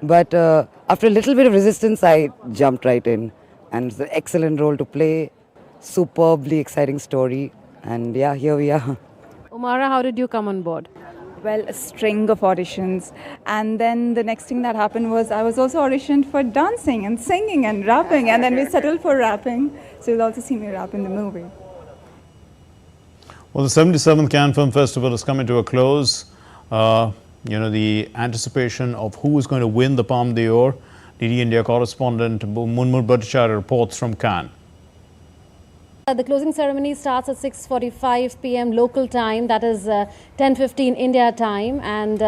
But after a little bit of resistance, I jumped right in. And it's an excellent role to play, superbly exciting story. And yeah, here we are. Umara, how did you come on board? Well, a string of auditions, and then the next thing that happened was I was also auditioned for dancing and singing and rapping, and then we settled for rapping, so you'll also see me rap in the movie. Well, the 77th Cannes Film Festival is coming to a close. The anticipation of who is going to win the Palme d'Or. DD India correspondent Munmun Bhattacharya reports from Cannes. The closing ceremony starts at 6:45 p.m. local time, that is 10:15 India time, and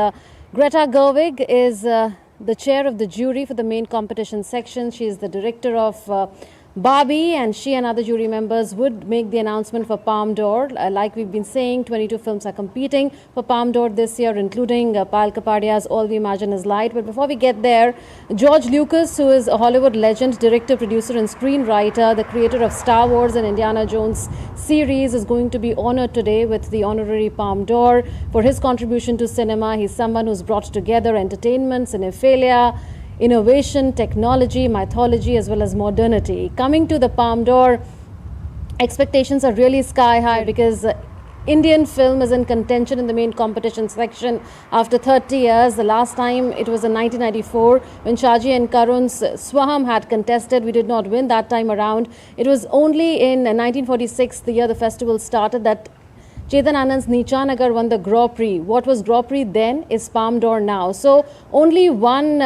Greta Gerwig is the chair of the jury for the main competition section. She is the director of Barbie, and she and other jury members would make the announcement for Palme d'Or. Like we've been saying, 22 films are competing for Palme d'Or this year, including Payal Kapadia's All We Imagine Is Light. But before we get there, George Lucas, who is a Hollywood legend, director, producer and screenwriter, the creator of Star Wars and Indiana Jones series, is going to be honored today with the honorary Palme d'Or for his contribution to cinema. He's someone who's brought together entertainment, cinephilia, innovation, technology, mythology, as well as modernity. Coming to the Palme d'Or, expectations are really sky high because Indian film is in contention in the main competition section after 30 years. The last time it was in 1994 when Shaji and Karun's Swaham had contested. We did not win that time around. It was only in 1946, the year the festival started, that Chetan Anand's Nichanagar won the Grand Prix. What was Grand Prix then is Palme d'Or now. So only one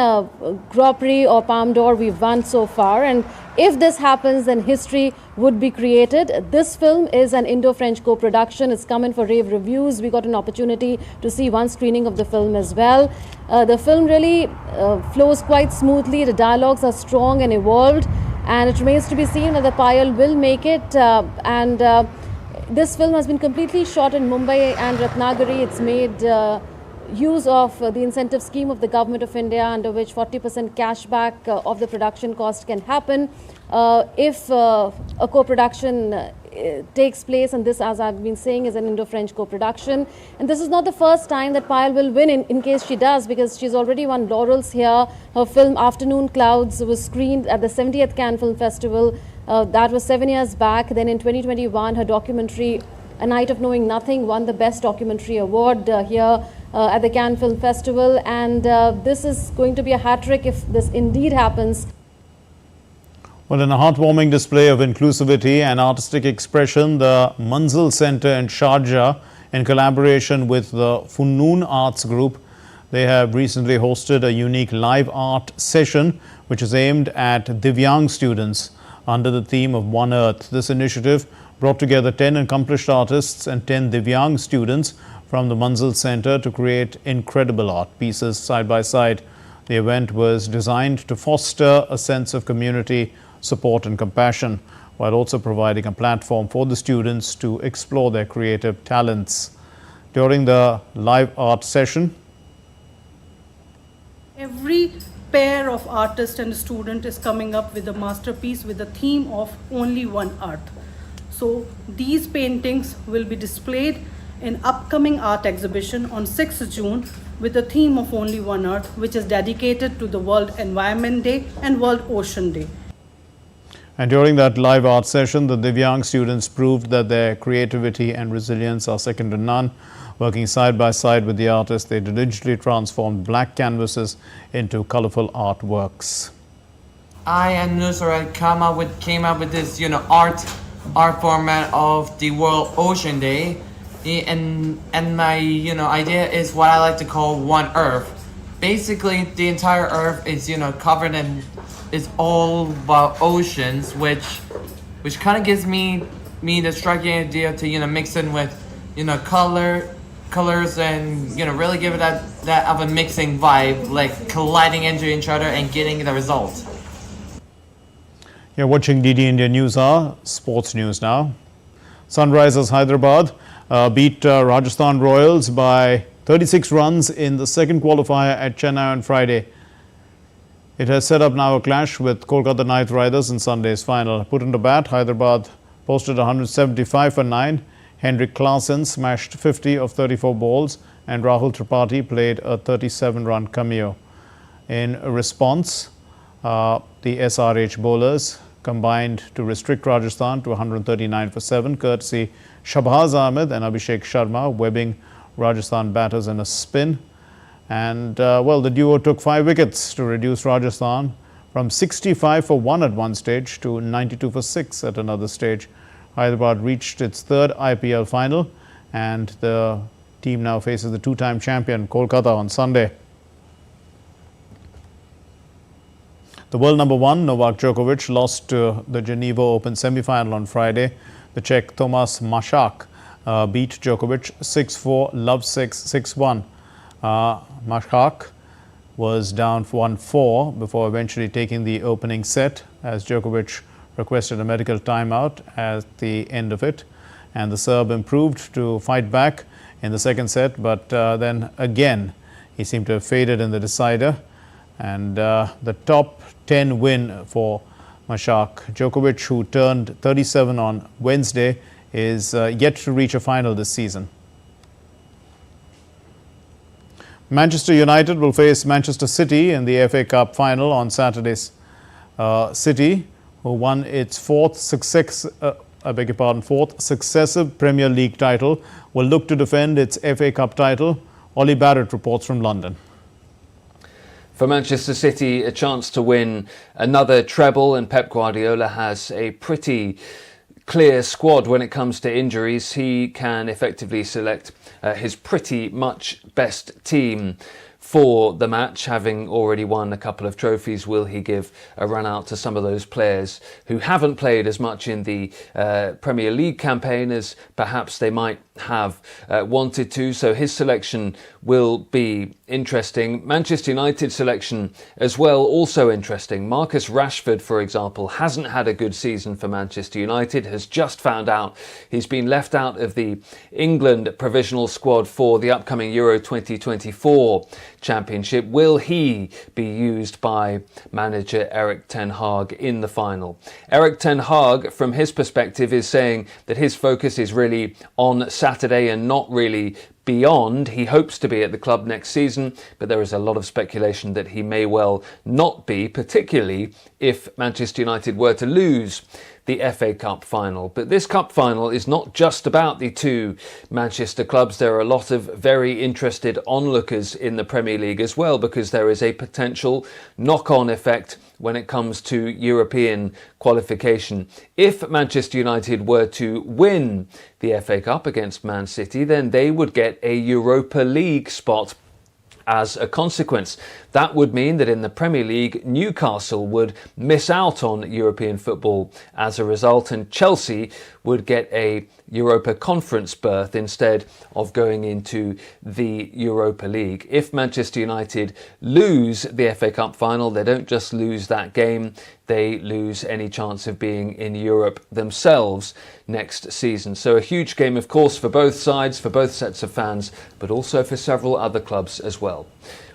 Grand Prix or Palme d'Or we've won so far. And if this happens, then history would be created. This film is an Indo-French co-production. It's come in for rave reviews. We got an opportunity to see one screening of the film as well. The film really flows quite smoothly. The dialogues are strong and evolved. And it remains to be seen whether Payal will make it. This film has been completely shot in Mumbai and Ratnagiri. It's made use of the incentive scheme of the Government of India, under which 40% cashback of the production cost can happen if a co-production takes place. And this, as I've been saying, is an Indo-French co-production. And this is not the first time that Payal will win, in case she does, because she's already won laurels here. Her film Afternoon Clouds was screened at the 70th Cannes Film Festival. That was 7 years back. Then in 2021, her documentary A Night of Knowing Nothing won the Best Documentary Award here at the Cannes Film Festival. And this is going to be a hat-trick if this indeed happens. Well, in a heartwarming display of inclusivity and artistic expression, the Manzil Center in Sharjah, in collaboration with the Funnoon Arts Group, they have recently hosted a unique live art session which is aimed at Divyang students. under the theme of One Earth. This initiative brought together 10 accomplished artists and 10 Divyang students from the Manzil Center to create incredible art pieces side by side. The event was designed to foster a sense of community, support and compassion, while also providing a platform for the students to explore their creative talents. During the live art session, every pair of artist and student is coming up with a masterpiece with the theme of Only One Earth. So these paintings will be displayed in upcoming art exhibition on 6th June with the theme of Only One Earth, which is dedicated to the World Environment Day and World Ocean Day. And during that live art session, the Divyang students proved that their creativity and resilience are second to none. Working side by side with the artists, they diligently transformed black canvases into colorful artworks. I and NewsNight came up with this, art format of the World Ocean Day, and my idea is what I like to call One Earth. Basically, the entire Earth is covered in is all about oceans, which kind of gives me the striking idea to mix in with colors and really give it that of a mixing vibe, like colliding into each other and getting the result. You're watching DD India News Hour, sports news now. Sunrisers Hyderabad beat Rajasthan Royals by 36 runs in the second qualifier at Chennai on Friday. It has set up now a clash with Kolkata Knight Riders in Sunday's final. Put into bat, Hyderabad posted 175 for 9. Henrik Klaasen smashed 50 of 34 balls and Rahul Tripathi played a 37-run cameo. In response, the SRH bowlers combined to restrict Rajasthan to 139 for 7, courtesy Shahbaz Ahmed and Abhishek Sharma, webbing Rajasthan batters in a spin. And, the duo took 5 wickets to reduce Rajasthan from 65 for 1 at one stage to 92 for 6 at another stage. Hyderabad reached its third IPL final and the team now faces the two-time champion Kolkata on Sunday. The world number 1, Novak Djokovic, lost to the Geneva Open semi-final on Friday. The Czech Tomáš Mašák beat Djokovic 6-4, love 6, 6-1. Mašák was down 1-4 before eventually taking the opening set as Djokovic requested a medical timeout at the end of it. And the Serb improved to fight back in the second set, but then again he seemed to have faded in the decider. And the top 10 win for Mašák. Djokovic, who turned 37 on Wednesday, is yet to reach a final this season. Manchester United will face Manchester City in the FA Cup final on Saturday's. City, who won its fourth successive Premier League title, will look to defend its FA Cup title. Ollie Barrett reports from London. For Manchester City, a chance to win another treble, and Pep Guardiola has a pretty clear squad when it comes to injuries. He can effectively select his pretty much best team for the match, having already won a couple of trophies. Will he give a run out to some of those players who haven't played as much in the Premier League campaign as perhaps they might have wanted to? So his selection will be interesting. Manchester United selection as well, also interesting. Marcus Rashford, for example, hasn't had a good season for Manchester United, has just found out he's been left out of the England provisional squad for the upcoming Euro 2024 Championship. Will he be used by manager Erik ten Hag in the final? Erik ten Hag, from his perspective, is saying that his focus is really on Saturday and not really beyond. He hopes to be at the club next season, but there is a lot of speculation that he may well not be, particularly if Manchester United were to lose the FA Cup final. But this cup final is not just about the two Manchester clubs. There are a lot of very interested onlookers in the Premier League as well, because there is a potential knock-on effect when it comes to European qualification. If Manchester United were to win the FA Cup against Man City, then they would get a Europa League spot as a consequence. That would mean that in the Premier League, Newcastle would miss out on European football as a result, and Chelsea would get a Europa Conference berth instead of going into the Europa League. If Manchester United lose the FA Cup final, they don't just lose that game, they lose any chance of being in Europe themselves next season. So a huge game, of course, for both sides, for both sets of fans, but also for several other clubs as well.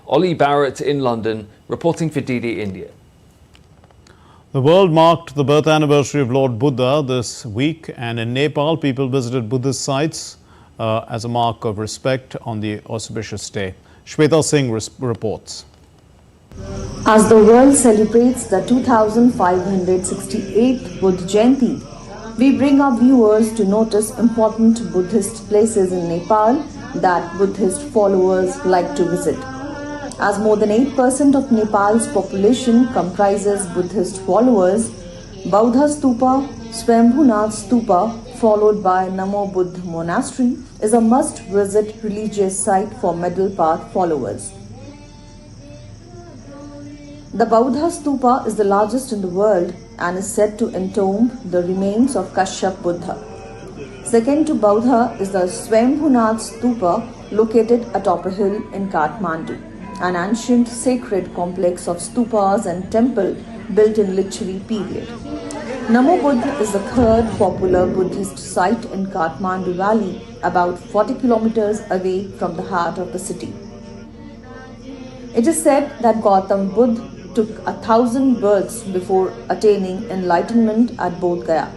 Ollie Barrett in London, reporting for DD India. The world marked the birth anniversary of Lord Buddha this week, and in Nepal, people visited Buddhist sites as a mark of respect on the auspicious day. Shweta Singh reports. As the world celebrates the 2568th Buddha Jayanti, we bring our viewers to notice important Buddhist places in Nepal that Buddhist followers like to visit. As more than 8% of Nepal's population comprises Buddhist followers, Buddha Stupa, Swambhunath Stupa, followed by Namo Buddha Monastery, is a must-visit religious site for middle path followers. The Buddha Stupa is the largest in the world and is said to entomb the remains of Kashyap Buddha. Second to Buddha is the Swambhunath Stupa, located atop a hill in Kathmandu, an ancient sacred complex of stupas and temple built in Lichvi period. Namo Buddha is the third popular Buddhist site in Kathmandu Valley, about 40 kilometers away from the heart of the city. It is said that Gautam Buddha took 1,000 births before attaining enlightenment at Bodh Gaya.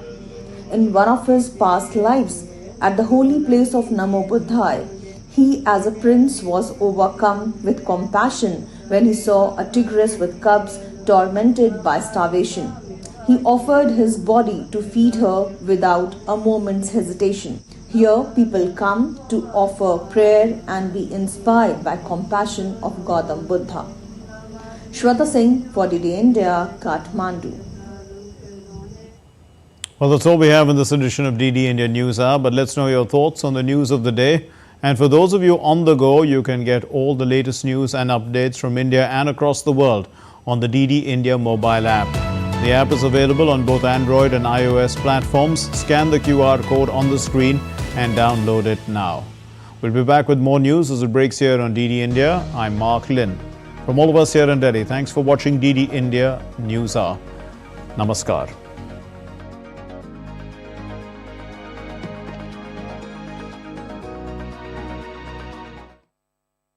In one of his past lives, at the holy place of Namo Buddhaya, he as a prince was overcome with compassion when he saw a tigress with cubs tormented by starvation. He offered his body to feed her without a moment's hesitation. Here people come to offer prayer and be inspired by compassion of Gautam Buddha. Shweta Singh for DD India, Kathmandu. Well, that's all we have in this edition of DD India News Hour, but let's know your thoughts on the news of the day. And for those of you on the go, you can get all the latest news and updates from India and across the world on the DD India mobile app. The app is available on both Android and iOS platforms. Scan the QR code on the screen and download it now. We'll be back with more news as it breaks here on DD India. I'm Mark Lynn. From all of us here in Delhi, thanks for watching DD India News Hour. Namaskar.